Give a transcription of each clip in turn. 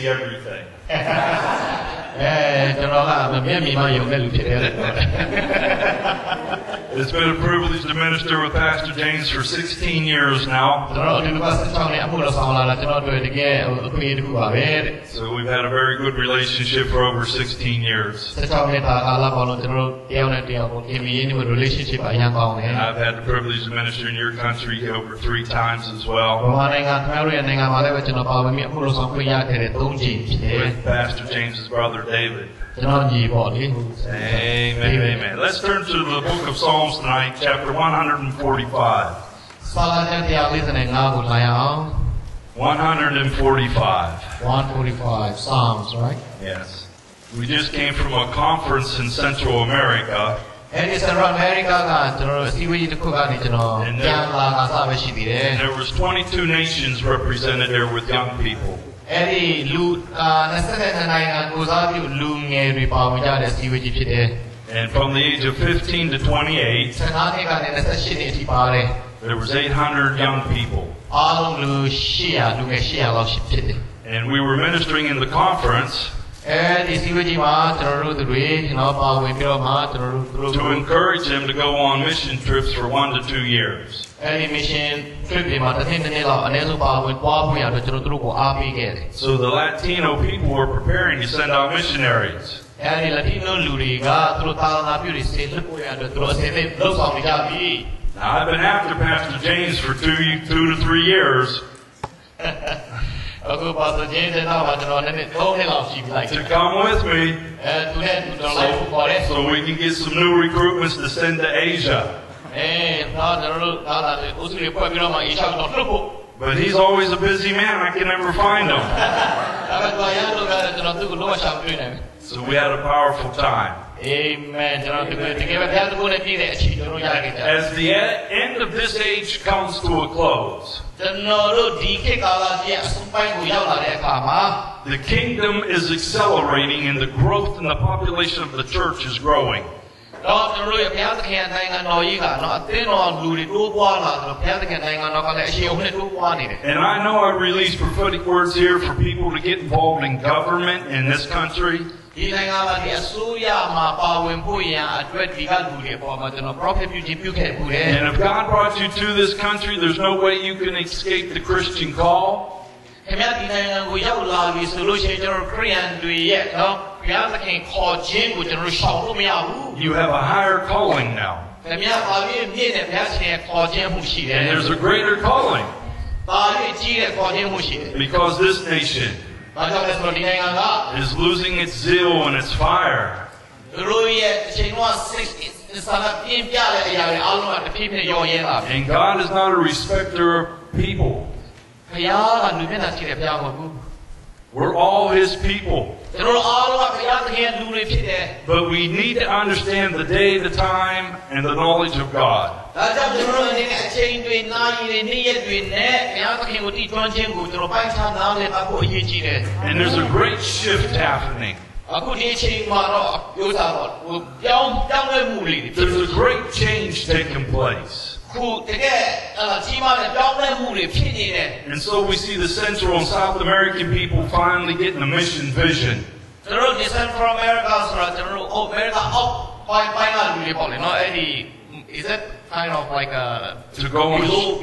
see everything. It's been a privilege to minister with Pastor James for 16 years now. So we've had a very good relationship for over 16 years. And I've had the privilege to minister in your country over 3 times as well. With Pastor James's brother David. Amen, amen. Let's turn to the book of Psalms tonight, chapter 145. 145. Psalms, right? Yes. We just came from a conference in Central America. And there was 22 nations represented there with young people. And from the age of 15 to 28, there was 800 young people. And we were ministering in the conference to encourage them to go on mission trips for 1 to 2 years. So the Latino people were preparing to send out missionaries. Now, I've been after Pastor James for 2 to 3 years to come with me so we can get some new recruitments to send to Asia. But he's always a busy man. I can never find him. So we had a powerful time. Amen. As the end of this age comes to a close, the kingdom is accelerating and the growth in the population of the church is growing. And I know I release prophetic words here for people to get involved in government in this country. And if God brought you to this country, there's no way you can escape the Christian call. You have a higher calling now. And there's a greater calling. Because this nation is losing its zeal and its fire. And God is not a respecter of people. We're all His people. But we need to understand the day, the time, and the knowledge of God. And there's a great shift happening. There's a great change taking place. And so we see the Central and South American people finally getting a mission vision. Is that kind of like a to go below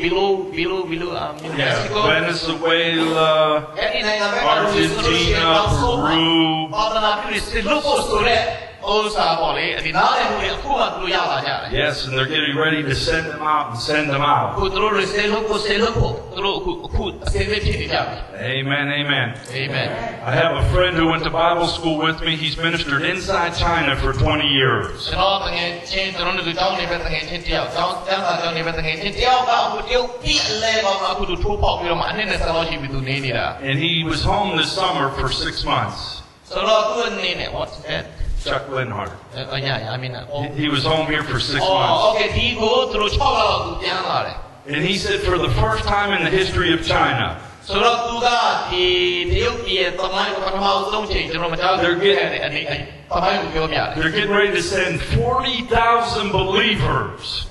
Venezuela, Argentina, Peru. Yes, and they're getting ready to send them out and send them out. Amen, amen. Amen. I have a friend who went to Bible school with me. He's ministered inside China for 20 years. And he was home this summer for 6 months. What's that? Chuck Linhart. Yeah, I mean, he was home here for 6 months. Okay. And he said for the first time in the history of China, they're getting ready to send 40,000 believers.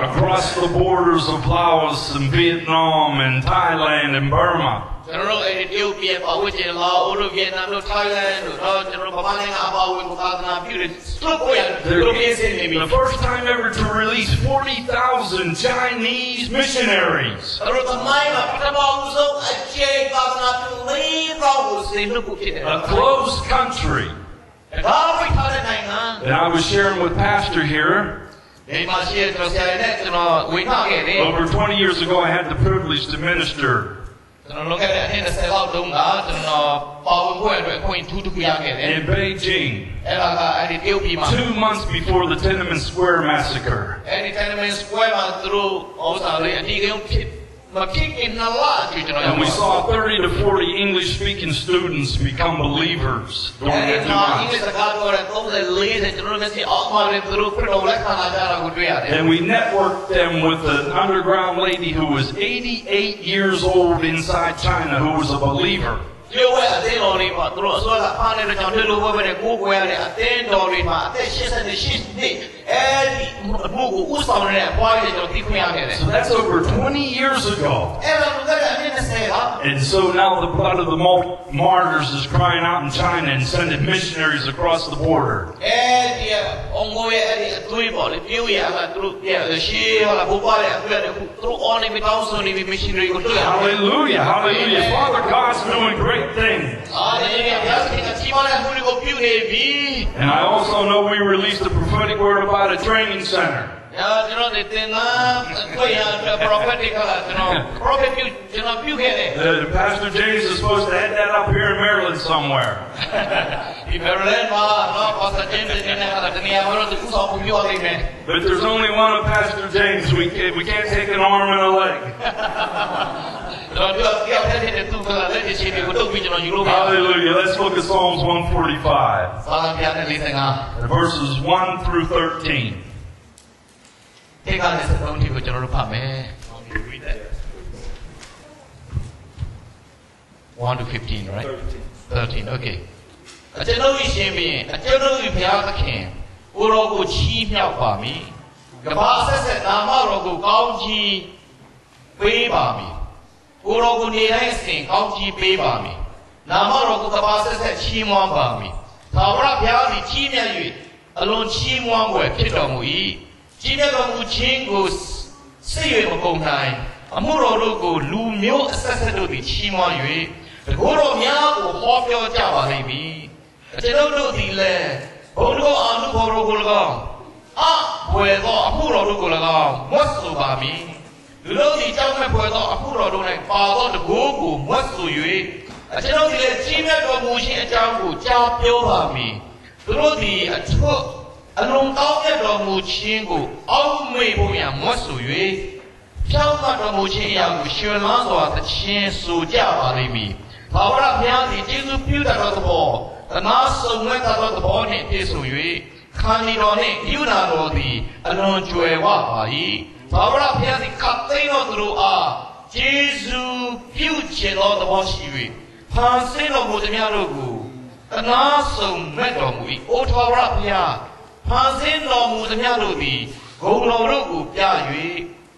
across the borders of Laos and Vietnam and Thailand and Burma. ကျွန်တော်တို့အဲ့ဒီတရုတ်ပြည်ပေါ့ဝစ်ကျင်လာအိုတို့ဗီယက်နမ်တို့ထိုင်းလန်တို့တော့ကျွန်တော်ဗမာနိုင်ငံအပါအဝင်ကိုသာသနာပြုတဲ့စတုပ်ကိုရတို့ပြင်းစင်နေပြီ The first time ever to release 40,000 Chinese missionaries. တို့သမိုင်းမှာပထမဆုံးအကျဉ်းသာသနာပြုလေးတော့ကိုစင်လို့ဖြစ်တယ် A closed country. ဒါဝိထားတဲ့နိုင်ငံ And I was sharing with Pastor here. ဒီမှာရှိတဲ့ကျွန်တော်ဆရာနဲ့ကျွန်တော်ဝေထားခဲ့တယ် Over 20 years ago, I had the privilege to minister ကျွန်တော်လုပ်ခဲ့တဲ့အနည်း20လောက်တုန်းကကျွန်တော်ပါဝင်ခွင့်အတွက်အခွင့်အထူးတစ်ခုရခဲ့တယ် in Beijing အဲ့ဒါကအဲ့ဒီတရုတ်ပြည်မှာ 2 months before the Tiananmen Square massacre. အဲ့ဒီ Tiananmen Square မှာသူတို့ဥစ္စာလေးအတီးကင်းဖြစ်မဖြစ်ခင်နလာကျွကျွန်တော် And we saw 30 to 40 English-speaking students become believers during အဲ့ that ဒီ 2 မှာအင်္ဂ months. လိပ်စကားပြောတဲ့34ကျွန်တော်မျက်စိအောက်မှာလည်းသူတို့ပြတော်လက်ခံလာကြတာကိုတွေ့ရတယ် And we networked them with an underground lady who was 88 years old inside China who was a believer. ကျိုးဝဲအသင်းတော်လေးမှာသူတို့အစောကဖားနေတဲ့ကြောင့်ဒီလိုပဲနဲ့ကိုယ်ကိုယ်ရတဲ့အသင်းတော်လေးမှာအသက်88နှစ်အဲ့ဒီအမှုကိုဥဆောင်နေတဲ့အပွားလေးကျွန်တော်သိခွင့်ရခဲ့တယ် So that's over 20 years ago. အဲ့ဒါလူကအနည်း20ဟာ And so now the blood of the martyrs is crying out in China and sending missionaries across the border. အဲ့ဒီအောင်ကိုရဲ့အဲ့ဒီအသွေးပေါ်လေပြုတ်ရတာသူတို့ပြရှေးဟောလာဘိုးပွားတဲ့အသွေးတွေသူတို့အော်နေပြီးတောင်းဆိုနေပြီး missionary ကိုတွေ့ရတယ် Hallelujah, hallelujah. Father God's doing great things. And I also know we released the prophetic word about a training center. Pastor James is supposed to head that up here in Maryland somewhere. But there's only one of Pastor James. We can't take an arm and a leg. Hallelujah. Let's look at Psalms 145. Verses 1 through 13. 1 to 15, right? 13, okay. အကျွန်ုပ်၏ရှင်ဘုရင်အကျွန်ုပ်၏ဘုရားသခင်ကိုယ်တော်ကိုချီးမြှောက်ပါမည်။ကမ္ဘာဆက်ဆက်နာမတော်ကိုကောင်းကြီးပေးပါမည်။ကိုယ်တော်ကိုနေတိုင်းအစဉ်ကောင်းကြီးပေးပါမည်။နာမတော်ကိုကမ္ဘာဆက်ဆက်ချီးမွမ်းပါမည်။သာဝရဘုရားသည်ချီးမြှောက်၍အလွန်ချီးမွမ်းွယ်ဖြစ်တော်မူ၏။ချီးမြှောက်တော်မူခြင်းကိုစိတ်၍မကုန်နိုင်။အမှုတော်တို့ကိုလူမျိုးအဆက်ဆက်တို့သည်ချီးမွမ်း၍တကိုယ်တော်များကိုဟောပြောကြပါလိမ့်မည်။ကျွန်ုပ်တို့သည်လည်းဘုံတော်အမှုဘော်တော်ကို၎င်းဘွယ်သောအမှုတော်တို့ကို၎င်းမွတ်ဆိုပါမည်။လူတို့သည်ကြောက်မဲ့ဘွယ်သောအမှုတော်တို့၌ပါသောတကိုးကိုမွတ်ဆို၍ကျွန်ုပ်သည်လည်းကြီးမြတ်တော်မူခြင်းအကြောင်းကိုကြားပြောပါမည်။သူတို့သည်အထွတ်အလုံးကောင်းမြတ်တော်မူခြင်းကိုအောက်မေ့ဖို့ရန်မွတ်ဆို၍ဖြောင်းမတ်တော်မူခြင်းအရာကိုရှင်လန်းစွာသခြင်းဆိုကြပါလိမ့်မည်။ဘာဝရဘုရားသည်ကျေးဇူးပြုတတ်သောသဘောသနာဆောင်မဲ့သောသဘောနှင့်ပြည့်စုံ၍ခန္ဒီတော်နှင့်ယူနာတော်သည်အလွန်ကျွယ်ဝပါ၏ဘာဝရဘုရားသည်ခတ်သိမ်းတော်သူတို့အားကျေးဇူးပြုခြင်းသောသဘောရှိ၍ဖန်ဆင်းတော်မူသည်များတို့ကိုသနာဆောင်မဲ့တော်မူ၏အိုထာဝရဘုရားဖန်ဆင်းတော်မူသည်များတို့သည်ဂုဏ်တော်တို့ကိုပြ၍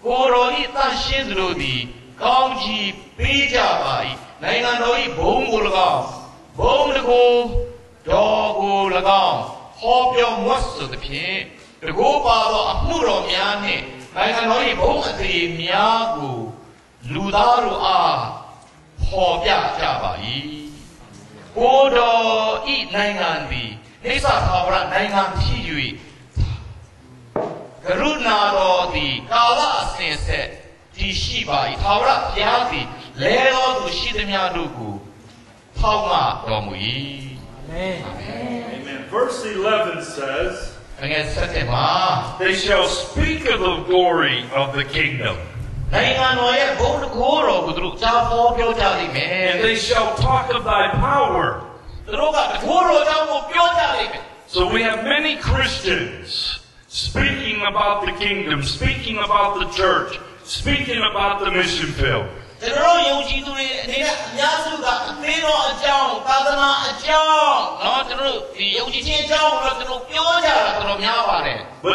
ကိုယ်တော်၏တန်ရှင်းသူတို့သည်ကောင်းချီးပေးကြပါ၏နိုင်ငံတော်၏ဘုံကို၎င်းဘုံတကူတော်ကို၎င်းဟောပြောမွတ်ဆိုသဖြင့်တကူပါသောအမှုတော်များနှင့်နိုင်ငံတော်၏ဘုံအသေးများကိုလူသားတို့အားဟောပြကြပါ၏ကိုယ်တော်၏နိုင်ငံသည်နေသသာဝရနိုင်ငံဖြစ်၍ကရုဏာတော်သည်ကာလအစဉ်ဆက်တည်ရှိပါ၏သာဝရဘုရားသည်လဲတော်သူရှိသည်များတို့ကိုထောက်မှတော်မူ၏ Amen. Amen. Verse 11 says, they shall speak of the glory of the kingdom. And they shall talk of thy power. So we have many Christians speaking about the kingdom, speaking about the church, speaking about the mission field. But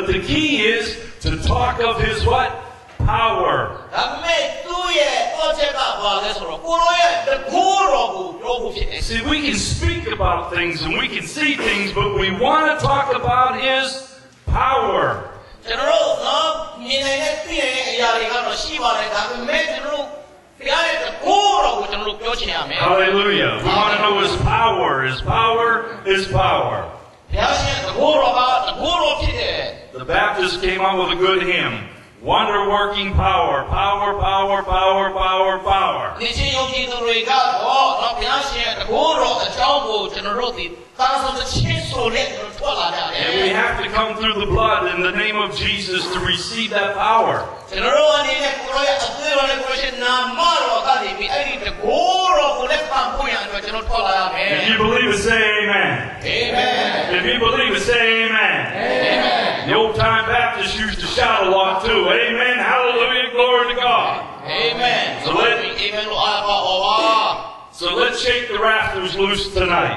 the key is to talk of his what? Power. ဒါပေမဲ့သူ့ရဲ့တော့ချက်ကဘာလဲဆိုတော့ကိုရောရဲ့တကိုးတော်ကိုပြောဖို့ဖြစ်တယ် See, we can speak about things and we can see things, but we want to talk about his power. ကျွန်တော်တို့နော်မြင်နေတဲ့သိနေတဲ့အရာတွေကတော့ရှိပါတယ်ဒါပေမဲ့ကျွန်တော်တို့ဘုရားရဲ့တကိုးတော်ကိုကျွန်တော်တို့ပြောချင်ရမယ် Hallelujah. We want to know his power. His power is power. ဘုရားရှင်တကိုးတော်ကတကိုးတော်ဖြစ်တယ် The Baptists came out with a good hymn. Wonder-working power. Power, power, power, power, power. ဒီချင်းယုံကြည်သူတွေကတော့နော်ဘုရားရှင်ရဲ့တကိုးတော်အကြောင်းကိုကျွန်တော်တို့ဒီသာသနာ့ချင်းဆိုတဲ့ကျွန်တော်ထွက်လာကြတယ် And we have to come through the blood in the name of Jesus to receive that power. ကျွန်တော်တို့အနေနဲ့ကိုရောရဲ့အသွေးတော်နဲ့ကိုရှင်နာမတော်ကနေပြီးအဲ့ဒီတကိုးတော်ကိုလက်ခံဖို့ရအတွက်ကျွန်တော်ထွက်လာရမယ် If you believe it, say amen. Amen. If you believe it, say amen. Amen. The old-time Baptists used to shout a lot too. Amen. Hallelujah. Glory to God. Amen. So let me. Amen လို့အားပါဟောပါ So let's shake the rafters loose tonight.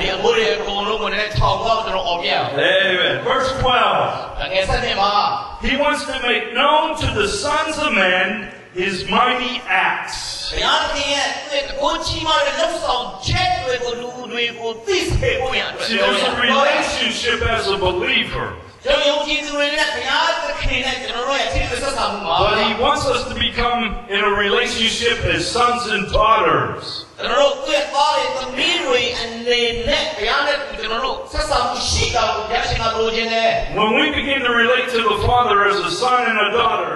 ဒီအမှုတွေအကုန်လုံးကိုလည်းထောင်တော့ကျွန်တော်အောင်ပြအောင် Amen. Verse 12. ငယ်ဆက်နေမှာ He wants to make known to the sons of men his mighty acts. ဘုရားသခင်ရဲ့ကိုချီးမားတဲ့လက်ဆောင်ချက်တွေကိုလူတွေကိုသိစေဖို့ရအတွက် See, there's a relationship as a believer. ကျွန်တော်ယုံကြည်သူတွေနဲ့ဘုရားသခင်နဲ့ကျွန်တော်တို့ရဲ့အချင်းချင်းဆက်ဆံမှုမှာ But he wants us to become in a relationship as sons and daughters. ကျွန်တော်တို့တွေ့ပါတဲ့သမီးတွေအနေနဲ့ဘုရားနဲ့ကျွန်တော်တို့ဆက်ဆံမှုရှိတာကိုဘုရားရှင်ကလိုချင်တယ် When we begin to relate to the Father as a son and a daughter,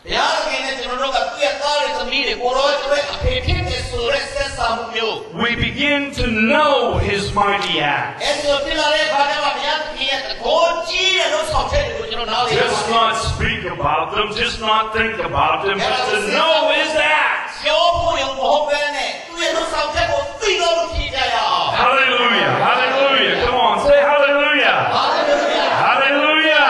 ဘုရားသခင်နဲ့ကျွန်တော်တို့ကတွေ့ပါတဲ့သမီးတွေကိုရောကျွဲအဖေဖြစ်တဲ့ဆိုတဲ့ဆက်ဆံမှုမျိုး we begin to know his mighty acts. အဲ့ဒီပြလာတဲ့ခါကျမှဘုရားသခင်ရဲ့ကိုကြီးတဲ့လို့ဆောင်ချက်တွေကိုကျွန်တော်နားလည်ရပါ Just not speak about them, just not think about them, but to know his acts. ပြောဖို့ရုံမဟုတ်ဘဲနဲ့သူ့ရဲ့လို့ဆောင်ချက်ကိုသိလို့ဖြစ်ကြရအောင် Hallelujah, hallelujah. Come on, say hallelujah. Hallelujah. Hallelujah.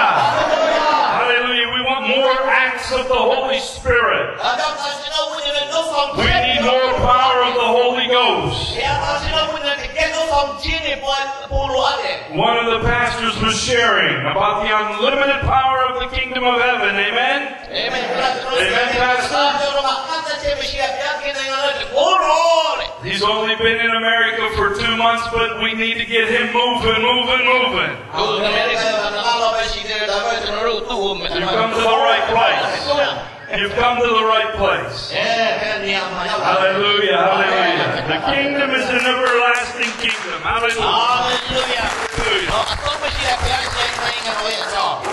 Hallelujah. We want more acts of the Holy Spirit. ဒါကြောင့်ကျွန်တော်ဝင်တဲ့လို့ဆောင် We ချက် need more power of the Holy Ghost. ဘုရားကျွန်တော်ဝင်တဲ့လို့ဆောင်ခြင်းတွေပေါ်လို့ရတယ် One of the pastors was sharing about the unlimited power of the kingdom of heaven. Amen? Amen. He's only been in America for 2 months, but we need to get him moving. You've come to the right place. You've come to the right place. Hallelujah, hallelujah. The kingdom is an everlasting kingdom. Hallelujah.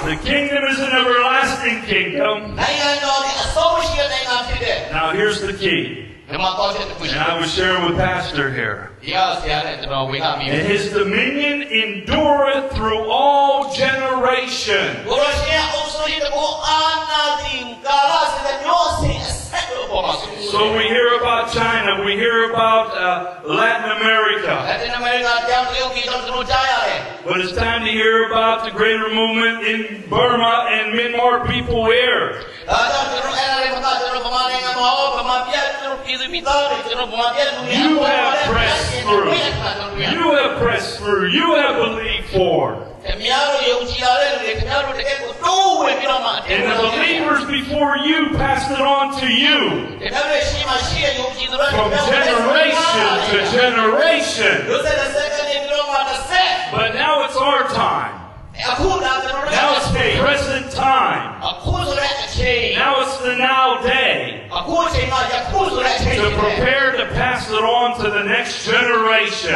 The kingdom is an everlasting kingdom. Now here's the key. And I was sharing with Pastor here. And his dominion endureth through all generations. So we hear about China, we hear about Latin America. But it's time to hear about the greater movement in Burma and Myanmar people here. You have pressed through. You have pressed through. You have believed for. And the believers before you passed it on to you. From generation to generation. But now it's our time. Now it's the present time. Now it's the now day. To prepare to pass it on to the next generation.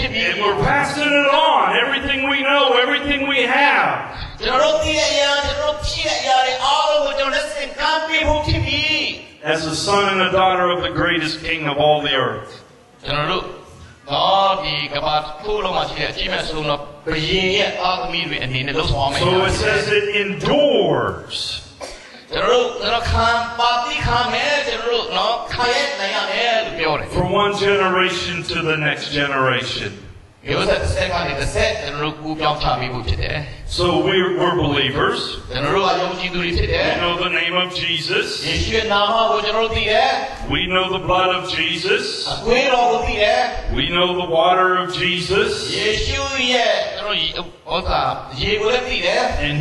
And we're passing it on. Everything we know, everything we have. As a son and a daughter of the greatest king of all the earth. So it says it endures. From one generation to the next generation. So we're believers. We ကျွန်တော်တို့ကယုံကြည်သူတွေဖြစ်တယ် know the name of Jesus. ယေရှုရဲ့နာမကိုကျွန်တော်တို့သိတယ် We know the blood of Jesus. အခွင့်တော်ကိုသိတယ် We know the water of Jesus. ယေရှုရဲ့ကျွန်တော်ဥစ္စာရေကိုလည်းသိတယ် And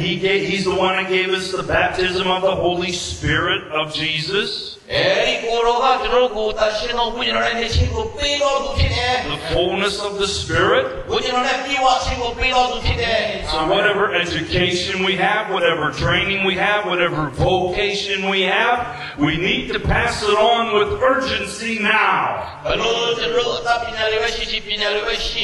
he's the one that gave us the baptism of the Holy Spirit of Jesus. အဲဒီကိုယ်တော်ကကျွန်တော်တို့ကိုတရှင်တော်ဝိညာဉ်တော်နဲ့ချင်းကိုပေးတော်သူဖြစ်တယ် The fullness of the Spirit. ဝိညာဉ်တော်နဲ့ပြေဝချင်းကိုပေးတော်သူဖြစ်တယ် So whatever education we have, whatever training we have, whatever vocation we have, we need to pass it on with urgency now. ဘလို့ကျွန်တော်အသက်ပညာလေးပဲရှိပညာလေးပဲရှိ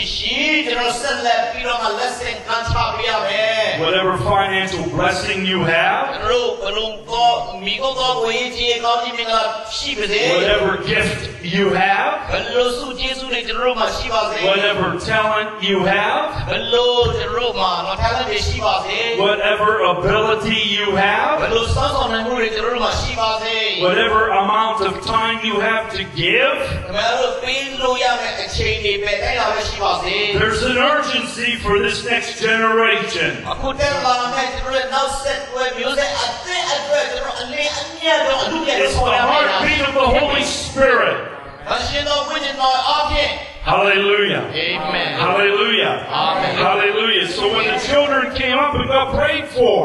ကျွန်တော်ဆက်လက်ပြီးတော့မှ lesson ကန်ချပေးရမယ် Whatever financial blessing you have, ကျွန်တော်ဘလို့တော့မိကောတော့ကိုရေးချေကောင်းကြီးမင်္ဂလာရှိပါစေ whatever gift you have, ဘလို့စုကျေးဇူးတွေကျွန်တော်တို့မှာရှိပါစေ whatever talent you have, ဘလို့ကျွန်တော်တို့မှာတော့ talent တွေရှိပါစေ whatever ability you ဘ have, လို့စောင့်ဆောင်နိုင်မှုတွေကျွန်တော်တို့မှာရှိပါစေ whatever amount of time you have to give, ခင်ဗျားတို့ပေးလို့ရမယ့်အချိန်တွေပဲတိုင်းလာပဲရှိပါစေ there's an urgency for this next generation. အခုတက်လာမယ့်ကျွန်တော်တို့နောက်ဆက်တွဲမျိုးဆက်အသက်အတွက်ကျွန်တော်အလေးအမြတ်တော့အလုပ်ရ It's ဆောင် the ရမယ် heartbeat of the Holy Spirit. အရှင်တော်ဝိညာဉ်တော်အားဖြင့် Hallelujah. Amen. Hallelujah. Amen. Hallelujah. So when the children came up and got prayed for,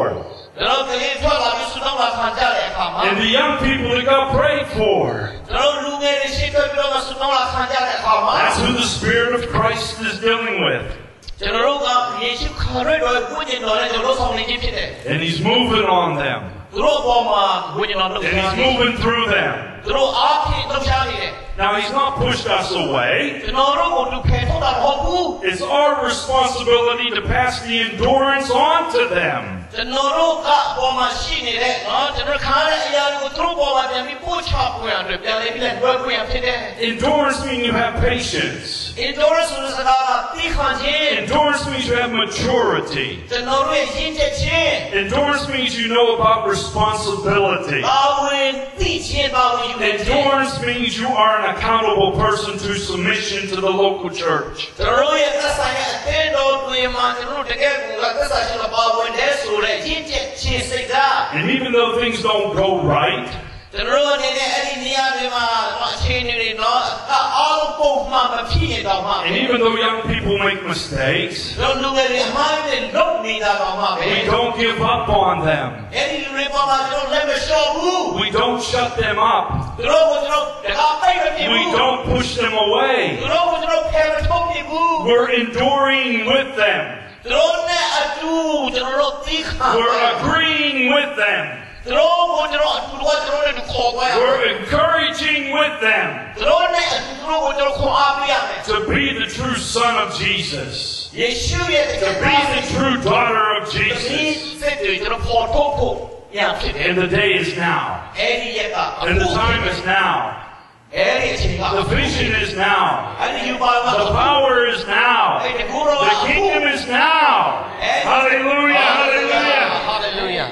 ကျွန်တော်ကလေးထွက်လာပြီးဆုတောင်းတာခံကြတဲ့အခါမှာ and the young people that got prayed for, ကျွန်တော်လူငယ်တွေရှိထွက်ပြီးတော့ဆုတောင်းတာခံကြတဲ့အခါမှာ that's who the Spirit of Christ is dealing with. ကျွန်တော်တို့ကယေရှုခရစ်တော်ကိုကျင့်တော်နဲ့ကျွန်တော်ဆောင်နေခြင်းဖြစ်တယ် And He's moving on them. သူတို့ပေါ်မှာကိုကျင့်တော်လုပ် And နေ He's တယ် moving through them. သူတို့အားဖြင့်လုပ်ရှားနေတယ် Now He's not pushed us away. ကျွန်တော်တို့ကိုသူဖယ်ထုတ်တာမဟုတ်ဘူး It's our responsibility to pass the endurance on to them. ကျွန်တော်တို့ကပေါ်မှာရှိနေတဲ့နော်ကျွန်တော်ခါတဲ့အရာကိုသူတို့ပေါ်မှာပြန်ပြီးပို့ချပွင့်အတွက်ပြန်လေးပြန်လွှဲပွင့်ရဖြစ်တယ် Endurance means you have patience. endurance ဆိုတဲ့စကားကသိခံခြင်း Endurance means you have maturity. ကျွန်တော်တို့ရဲ့ရင့်ကျက်ခြင်း Endurance means you know about responsibility. ဘာဝင်သိခြင်းဘာဝင်ယူခြင်း Endurance means you are an accountable person to submission to the local church. ကျွန်တော်ရဲ့သက်ဆိုင်တဲ့အသင်းတော်တွေမှာကျွန်တော်တို့တကယ်ကိုသက်ဆိုင်ရှင်ဘာဝင်တဲ့ဆိုတဲ့ရင့်ကျက်ခြင်းစိတ်ဓာတ် And even though things don't go right, ကျွန်တော်တို့အနေနဲ့အဲ့ဒီနေရာတွေမှာအခြေအနေတွေတော့အားလုံးပုံမှန်မဖြစ်ရတော့မှ and even though young people make mistakes, တို့လူငယ်တွေအမှားတွေလုပ်နေတာတော့မှပဲ we don't give up on them. အဲ့ဒီလူတွေပေါ်မှာကျွန်တော်လက်မလျှော့ဘူး We don't shut them up. သူတို့ကိုကျွန်တော်တကားပိတ်မပြဘူး We don't push them away. သူတို့ကိုကျွန်တော်ဖယ်မထုတ်ပြဘူး We're enduring with them. သူတို့နဲ့အတူကျွန်တော်တို့သိခံ We're agreeing with them. သူတို့ကိုကျွန်တော်အတူတူကျွန်တော်တို့ခေါ်သွားရ We're encouraging with them သူတို့နဲ့အတူတူကိုကျွန်တော်ခေါ်အားပေးရမယ် to be the true son of Jesus, ယေရှုရဲ့တက to ယ် be the true daughter of ဒီ Jesus. စစ်တွေကျွန်တော်ပေါ်ထုတ်ဖို့ရဖြစ်တယ် And the day is now. အဲ့ဒီရက်က And the time is now. အဲ့ဒီအချိန်က The vision is now. အဲ့ဒီယူပါမှာ The power is now. အဲ့ဒီကိုရော The kingdom is now. Hallelujah. Hallelujah. Hallelujah.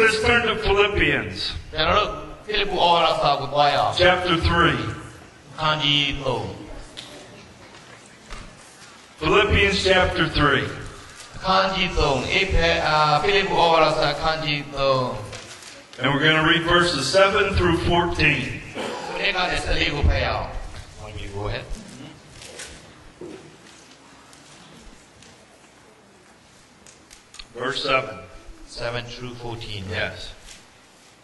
Let's turn to Philippians ကျွန်တော်တို့ဖိလိပ္ပုဩဝါဒစာကိုတွားရအောင် chapter 3. ခန်းကြီး3 Philippians chapter 3. ခန်းကြီး3အေဖဲဖိလိပ္ပုဩဝါဒစာခန်းကြီး3 And we're going to read verses 7 through 14. ဒီကနေ့စလေးကိုဖတ်ရအောင် When you go ahead. Verse 7. 7 through 14. Yes.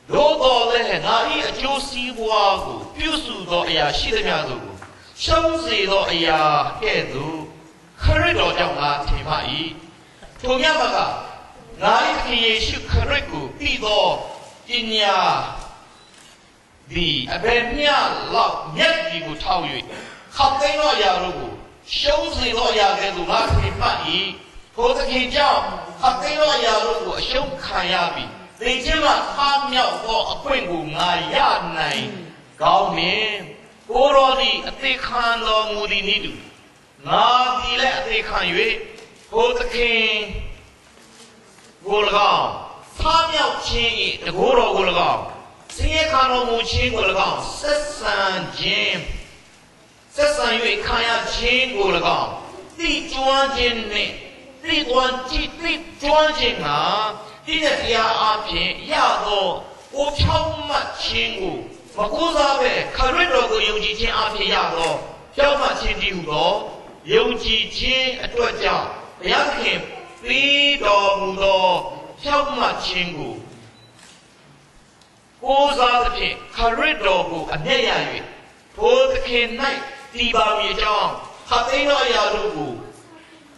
သို့တော်လည်းငါ၏အကျိုးစီးပွားကိုပြုစုသောအရာရှိသမျှတို့ကိုရှုံးစေသောအရာကဲ့သို့ခရစ်တော်ကြောင့်ငါထင်မှ၏ထိုမြတ်ကငါ၏သခင်ယေရှုခရစ်ကိုပြီးသောပညာဒီအဘယ်မျှလောက်မြတ်ကြီးကိုထောက်၍ခပ်သိမ်းသောအရာတို့ကိုရှုံးစေသောအရာကဲ့သို့ငါထင်မှ၏ထိုသခင်ကြောင့်ခပ်သိမ်းသောအရာတို့ကိုအရှုံးခံရပြီးသင်ခြင်းမှာထားမြောက်သောအခွင့်ကိုငါရနိုင်ကောင်းမြင်ကိုရောသည်အသေးခံတော်မူသည်နည်းတူငါသည်လည်းအသေးခံ၍ကိုသခင်ကို၎င်းထားမြောက်ခြင်း၏တကိုယ်တော်ကို၎င်းစင်ရခံတော်မူခြင်းကို၎င်းဆက်ဆံ၍ခံရခြင်းကို၎င်းသိကျွမ်းခြင်းနှင့် တိသွန်ကြည်တိကျွမ်းခြင်းကဒီတဲ့တရားအပြင်ရသောကိုဖြောင်းမှတ်ခြင်းကိုမကူစားပဲခရစ်တော်ကိုယုံကြည်ခြင်းအပြင်ရသောဖြောင်းမှတ်ခြင်းတည်းဟူသောယုံကြည်ခြင်းအတွက်ကြောင့်ဘုရားခင်ပေးတော်မူသောဖြောင်းမှတ်ခြင်းကိုကိုးစားသဖြင့်ခရစ်တော်ကိုအမျက်ရ၍ထိုသခင်၌တည်ပါမည်ကြောင်းခသိန်းသောအရာတို့ကို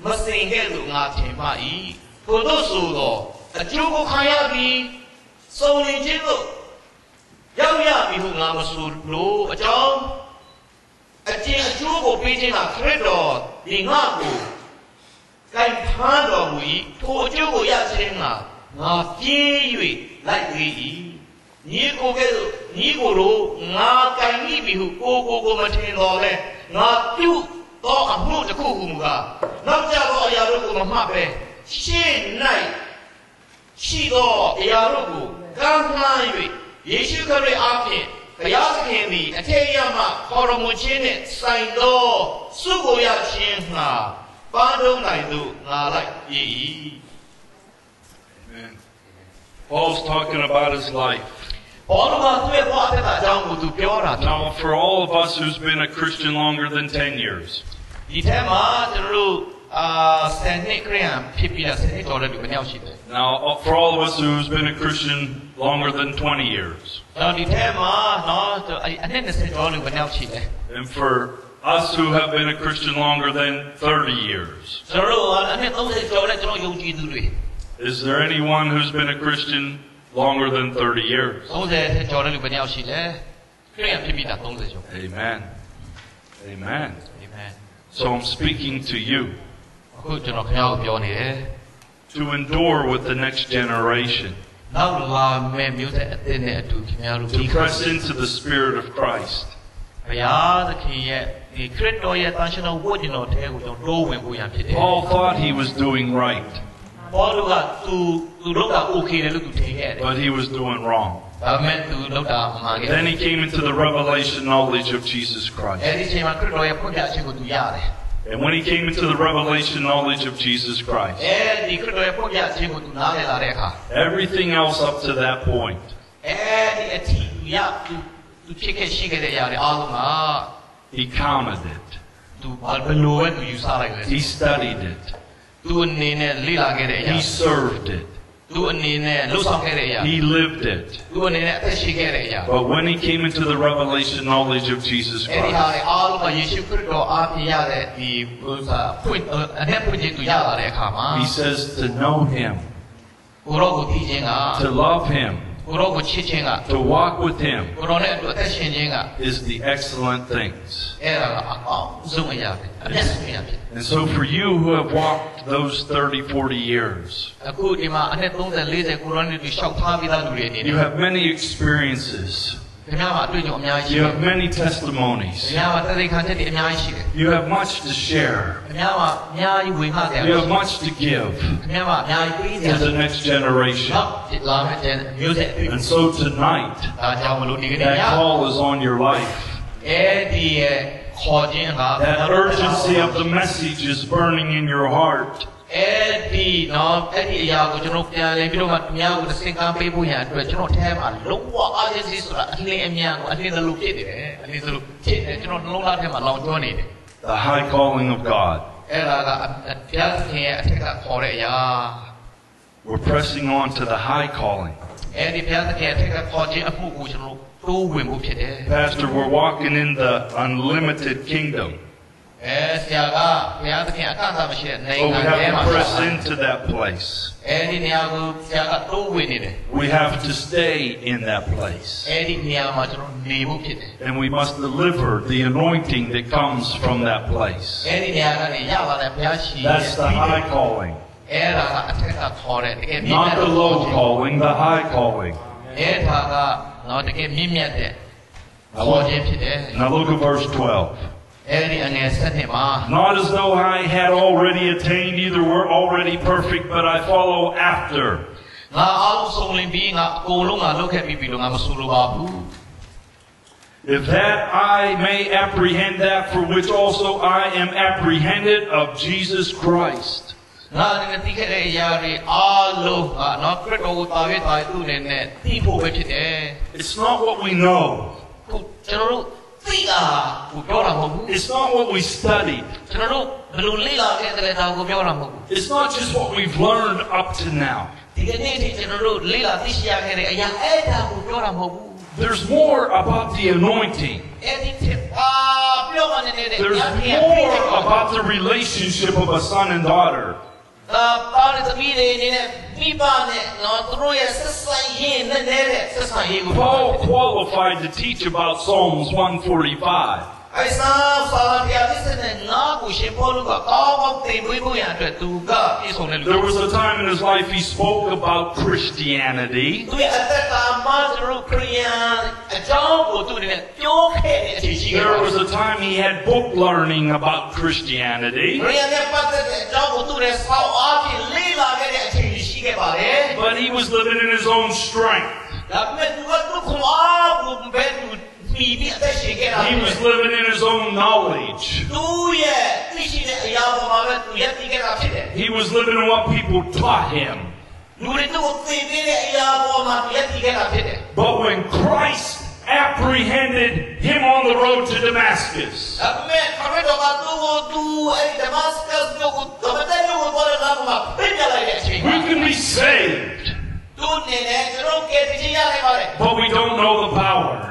မစင်ခဲ့လို့ငါထင်ပါ၏ထို့သောဆိုသောအကျိုးကိုခံရပြီးစုံလင်ခြင်းသို့ရောက်ရပြီဟုငါမဆိုလို့အကြောင်းအကျင့်အကျိုးကိုပေးခြင်းကခရစ်တော်ဒီငါကိုကိုင်ဖန်တော်မူ၏ထိုအကျိုးကိုရခြင်းကငါပြေး၍လိုက်သေး၏ညီကိုကဲ့သို့ညီကိုတို့ငါကိုင်မိပြီဟုကိုမထင်တော်လဲငါပြုသောအမှုတစ်ခုခုမူကားနောက်ကြသောအရာတို့ကိုမမှတ်ပဲရှေ့၌ရှိသောအရာတို့ကိုကမ်းလှမ်း၍ယေရှုခရစ်အားဖြင့်ဘုရားသခင်သည်အထက်ရမှခေါ်တော်မူခြင်းနှင့်ဆိုင်သောစုကိုရခြင်းငှာပန်းတုံးနိုင်သို့ငါလိုက်၏. Amen. Paul's talking about his life. Now, for all of us who's been a Christian longer than 10 years, now, for all of us who's been a Christian longer than 20 years, and for us who have been a Christian longer than 30 years, is there anyone who's been a Christian longer than 30 years? Amen. Amen. So I'm speaking to you to endure with the next generation, to press into the Spirit of Christ. Paul thought he was doing right, but he was doing wrong. Then he came into the revelation knowledge of Jesus Christ. And when he came into the revelation knowledge of Jesus Christ, everything else up to that point, he counted it. He studied it. He served it. He lived it. But when he came into the revelation knowledge of Jesus Christ, he says to know him, to love him, to walk with him is the excellent things. And so for you who have walked those 30, 40 years, you have many experiences. You have many testimonies. You have much to share. You have much to give to the next generation. And so tonight, that call is on your life. That urgency of the message is burning in your heart. The high calling of God. We're pressing on to the high calling. Pastor, we're walking in the unlimited kingdom. But we have to press into that place. We have to stay in that place. And we must deliver the anointing that comes from that place. That's the high calling. Not the low calling, the high calling. Now look at verse 12. Not as though I had already attained, either were already perfect, but I follow after. If that I may apprehend that for which also I am apprehended of Jesus Christ. It's not what we know. It's not what we studied. It's not just what we've learned up to now. There's more about the anointing. There's more about the relationship of a son and daughter. Paul qualified to teach about Psalms 145. There was a time in his life he spoke about Christianity. There was a time he had book learning about Christianity. But he was living in his own strength. He was living in his own knowledge. He was living in what people taught him. But when Christ apprehended him on the road to Damascus, we can be saved. But we don't know the power.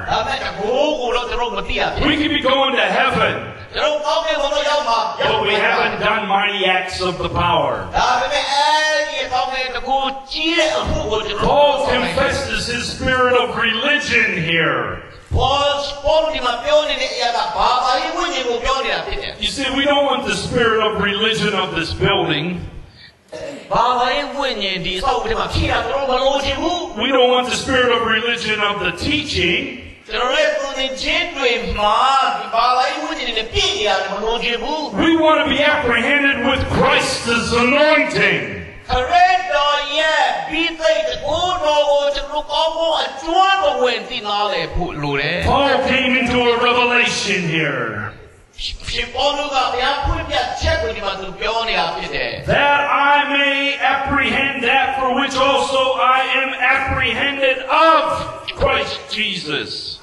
We can be going to heaven, but we haven't done mighty acts of the power. Paul confesses his spirit of religion here. You see, we don't want the spirit of religion of this building. We don't want the spirit of religion of the teaching. We want to be apprehended with Christ's anointing. Paul came into a revelation here. That I may apprehend that for which also I am apprehended of Christ Jesus.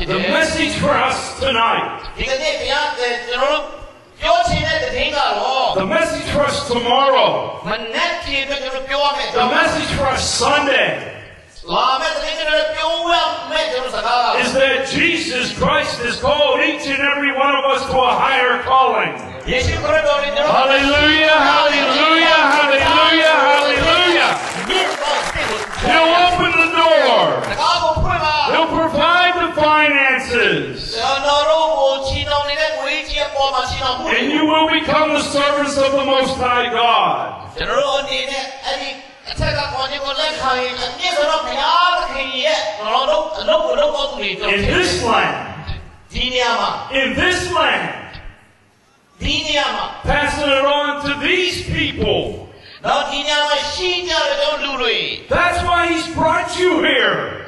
The message for us tonight, the message for us tomorrow, the message for us Sunday, is that Jesus Christ has called each and every one of us to a higher calling. Hallelujah, hallelujah, hallelujah, hallelujah. He'll open the door. He'll provide the finances. And you will become the servants of the Most High God. In this land, passing it on to these people. That's why He's brought you here.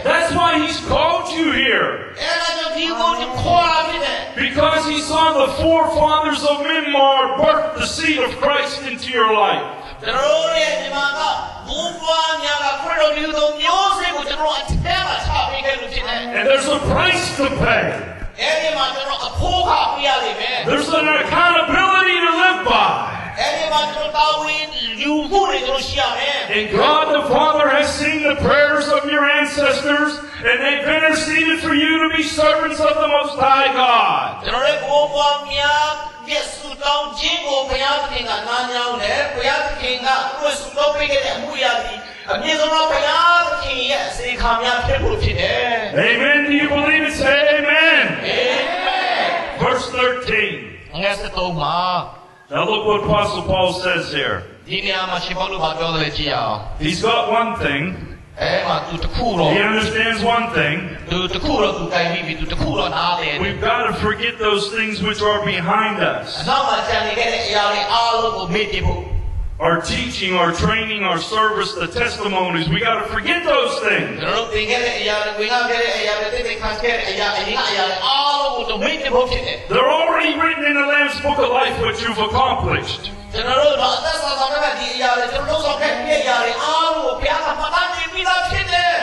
That's why He's called you here. Because He saw the forefathers of Myanmar birth the seed of Christ into your life. And there's a price to pay. There's an accountability to live by. And God the Father has seen the prayers of your ancestors, and they've interceded for you to be servants of the Most High God. Amen. Do you believe it? Say amen. Amen. Verse 13. Now look what Apostle Paul says here. He's got one thing. He understands one thing. We've got to forget those things which are behind us. our teaching, our training, our service, the testimonies. We got to forget those things. They're already written in the Lamb's Book of Life what you've accomplished.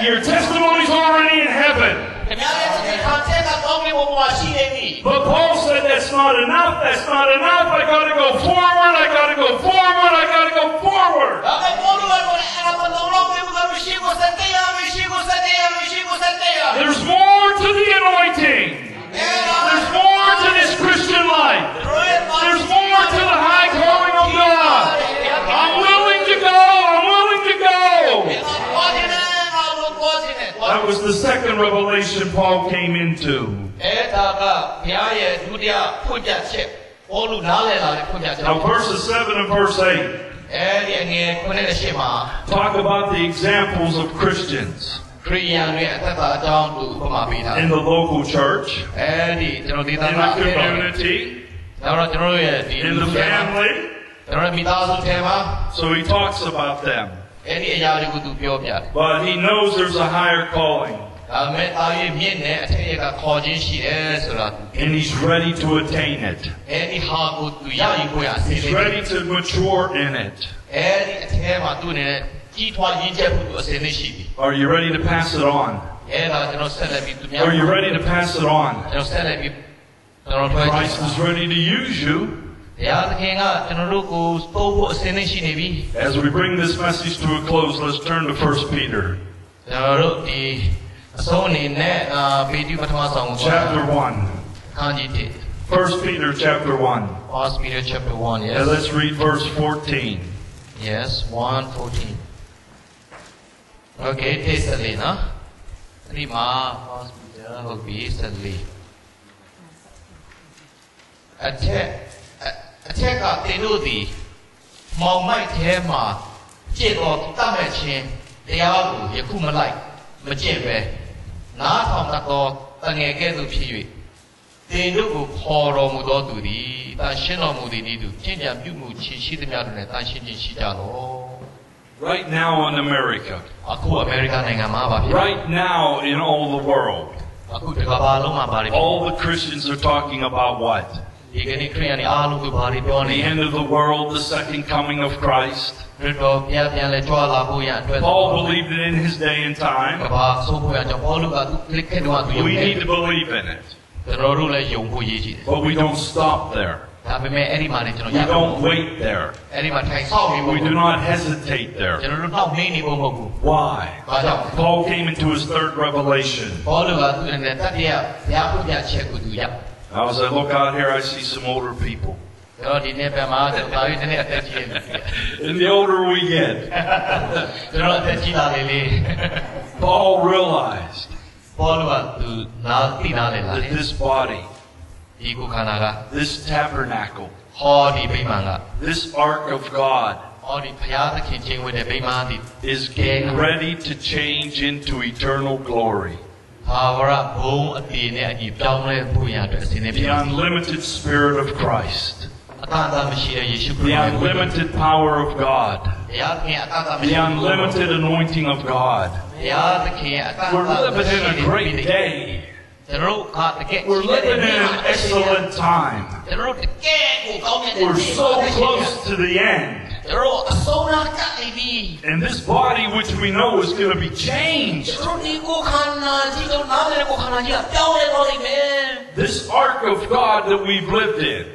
Your testimony's already in heaven. But Paul said that's not enough, that's not enough. I got to go forward, I got to go forward, I got to go forward. There's more to the anointing. There's more to this Christian life. There's more to the high calling of God. I'm willing to go, I'm willing to go. That was the second revelation Paul came into. Now verses 7 and verse 8 talk about the examples of Christians in the local church, in the community, in the family. So he talks about them. But he knows there's a higher calling. And he's ready to attain it. He's ready to mature in it. Are you ready to pass it on? Are you ready to pass it on? Christ is ready to use you. As we bring this message to a close, let's turn to 1 Peter. Chapter 1. 1 Peter chapter 1. 1 Peter chapter 1, yes. And let's read verse 14. Yes, 1:14. Okay, taste the lead, huh? 1 Peter will be sadly. Attack the Nudi. Mount Tema. Jet of Tamachin. They are Yakumalike. Majebe. Not on the dog. And again to Piri. They look horror Mudoduri. That Shino Mudidu. Jinja Muchi, she the Madonet, and Shijalo. Right now in America. Right now in all the world. All the Christians are talking about what? The end of the world, the second coming of Christ. Paul believed it in his day and time. We need to believe in it. But we don't stop there. We don't wait there. We do not hesitate there. Why? Paul came into his third revelation. Now as I look out here, I see some older people. And the older we get, Paul realized that this body, this tabernacle, this ark of God, is getting ready to change into eternal glory. The unlimited Spirit of Christ, the unlimited power of God, the unlimited anointing of God. We're living in a great day. We're living in an excellent time. We're so close to the end. And this body, which we know is going to be changed. This ark of God that we've lived in.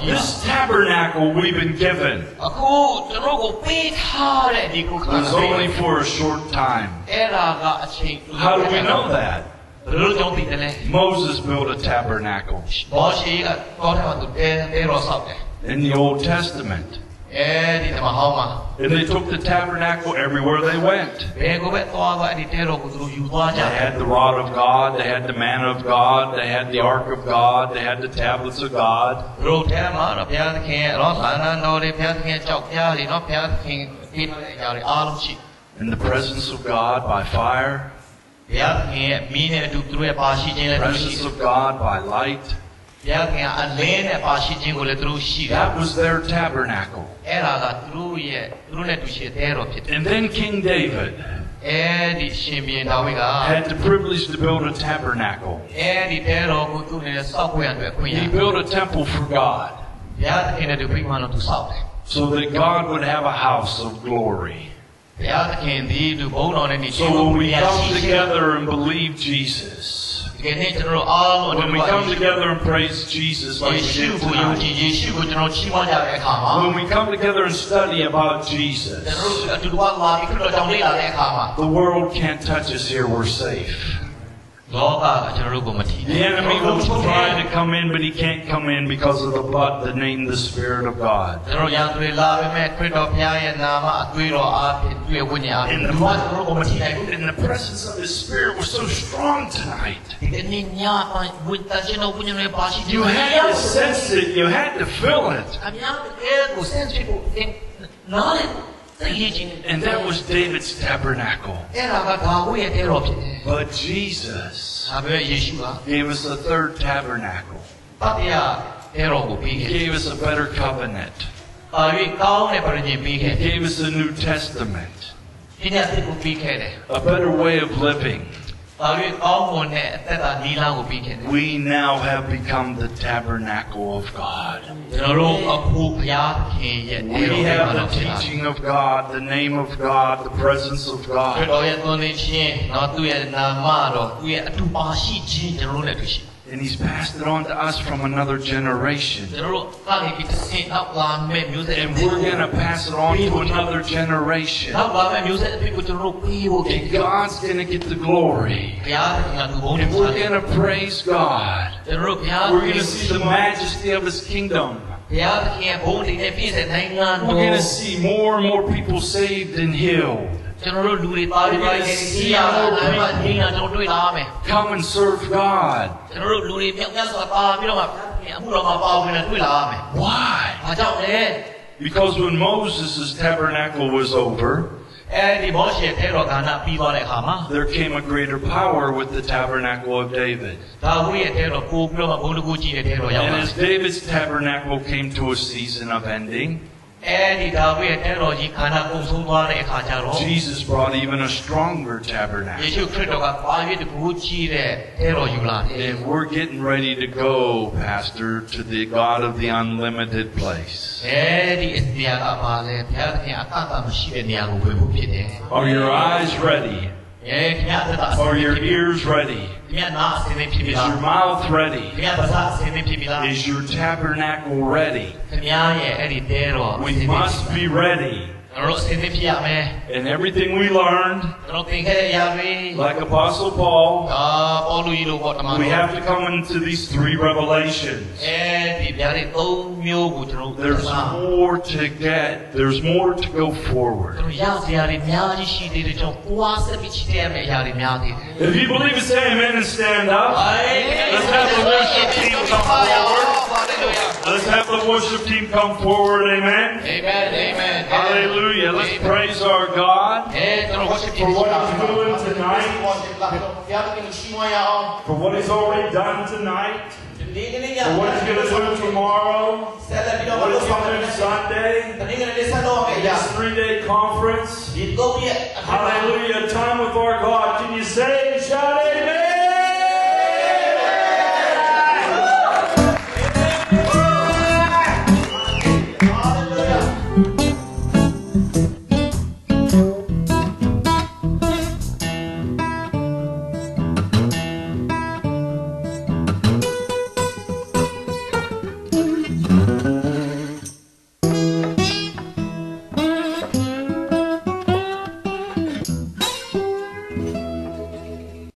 This tabernacle we've been given is only for a short time. How do we know that? Moses built a tabernacle in the Old Testament. And they took the tabernacle everywhere they went. They had the rod of God, they had the manna of God, they had the ark of God, they had the tablets of God. In the presence of God by fire. Presence of God by light. That was their tabernacle. And then King David had the privilege to build a tabernacle. He built a temple for God, so that God would have a house of glory. So when we come together and believe Jesus, when we come together and praise Jesus like we did tonight, when we come together and study about Jesus, the world can't touch us here, we're safe. The enemy will try to come in, but he can't come in because of the blood, the name, the Spirit of God. And the presence of His Spirit was so strong tonight. You had to sense it, you had to feel it. And that was David's tabernacle. But Jesus gave us a third tabernacle. He gave us a better covenant. He gave us a New Testament. A better way of living. We now have become the tabernacle of God. We have the teaching of God, the name of God, the presence of God. And He's passed it on to us from another generation. And we're going to pass it on to another generation. And God's going to get the glory. And we're going to praise God. We're going to see the majesty of His kingdom. We're going to see more and more people saved and healed. We're going to see more people come and serve God. Why? Because when Moses' tabernacle was over, there came a greater power with the tabernacle of David. And as David's tabernacle came to a season of ending, Jesus brought even a stronger tabernacle. And we're getting ready to go, Pastor, to the God of the unlimited place. Are your eyes ready? Are your ears ready? Is your mouth ready? Is your tabernacle ready? We must be ready. And everything we learned, like Apostle Paul, we have to come into these three revelations. There's more to get. There's more to go forward. If you believe it, say amen and stand up. Let's have the worship team come forward. Let's have the worship team come forward. Amen. Amen. Amen. Hallelujah. Let's praise our God for what He's doing tonight, for what He's already done tonight, for what He's going to do tomorrow, what He's going to do Sunday, this 3-day conference. Hallelujah. Time with our God. Can you say